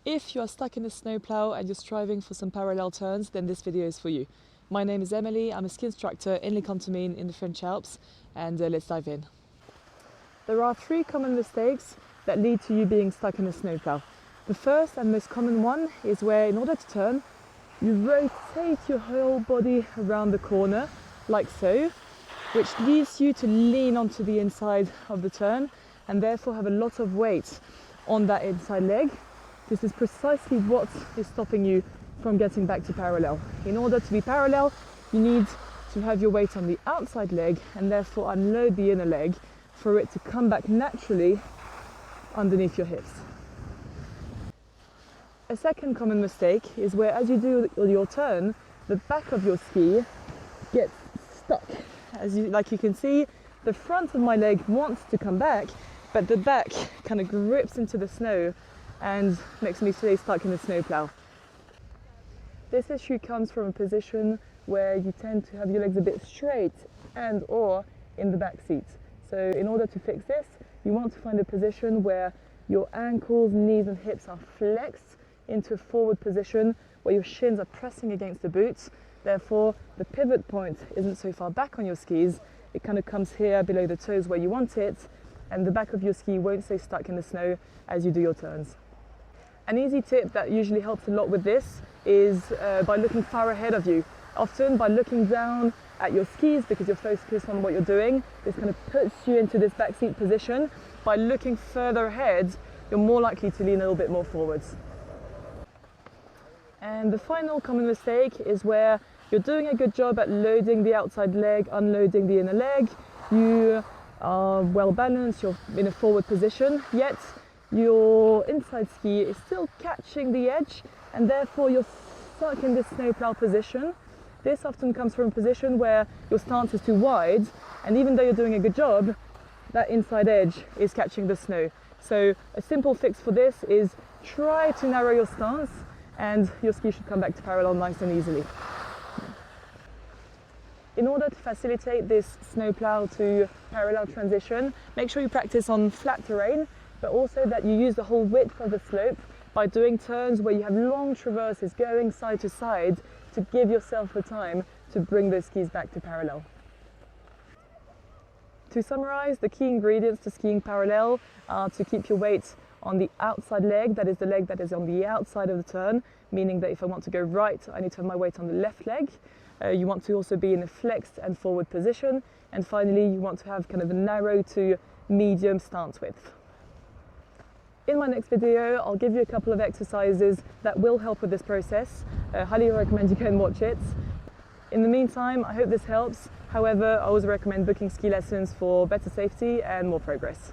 If you are stuck in a snowplow and you're striving for some parallel turns, then this video is for you. My name is Emily, I'm a ski instructor in Les Contamines in the French Alps, and let's dive in. There are three common mistakes that lead to you being stuck in a snowplow. The first and most common one is where, in order to turn, you rotate your whole body around the corner, like so, which leads you to lean onto the inside of the turn and therefore have a lot of weight on that inside leg. This is precisely what is stopping you from getting back to parallel. In order to be parallel, you need to have your weight on the outside leg and therefore unload the inner leg for it to come back naturally underneath your hips. A second common mistake is where, as you do your turn, the back of your ski gets stuck. Like you can see, the front of my leg wants to come back, but the back kind of grips into the snow and makes me stay stuck in the snowplow. This issue comes from a position where you tend to have your legs a bit straight and or in the back seat. So in order to fix this, you want to find a position where your ankles, knees and hips are flexed into a forward position where your shins are pressing against the boots. Therefore, the pivot point isn't so far back on your skis. It kind of comes here below the toes where you want it, and the back of your ski won't stay stuck in the snow as you do your turns. An easy tip that usually helps a lot with this is by looking far ahead of you. Often by looking down at your skis because you're focused on what you're doing, this kind of puts you into this backseat position. By looking further ahead, you're more likely to lean a little bit more forwards. And the final common mistake is where you're doing a good job at loading the outside leg, unloading the inner leg. You are well balanced, you're in a forward position, yet your inside ski is still catching the edge and therefore you're stuck in this snowplow position. This often comes from a position where your stance is too wide, and even though you're doing a good job, that inside edge is catching the snow. So a simple fix for this is try to narrow your stance and your ski should come back to parallel nice and easily. In order to facilitate this snowplow to parallel transition, make sure you practice on flat terrain, but also that you use the whole width of the slope by doing turns where you have long traverses going side to side to give yourself the time to bring those skis back to parallel. To summarize, the key ingredients to skiing parallel are to keep your weight on the outside leg, that is the leg that is on the outside of the turn, meaning that if I want to go right, I need to have my weight on the left leg. You want to also be in a flexed and forward position. And finally, you want to have kind of a narrow to medium stance width. In my next video, I'll give you a couple of exercises that will help with this process. I highly recommend you go and watch it. In the meantime, I hope this helps. However, I always recommend booking ski lessons for better safety and more progress.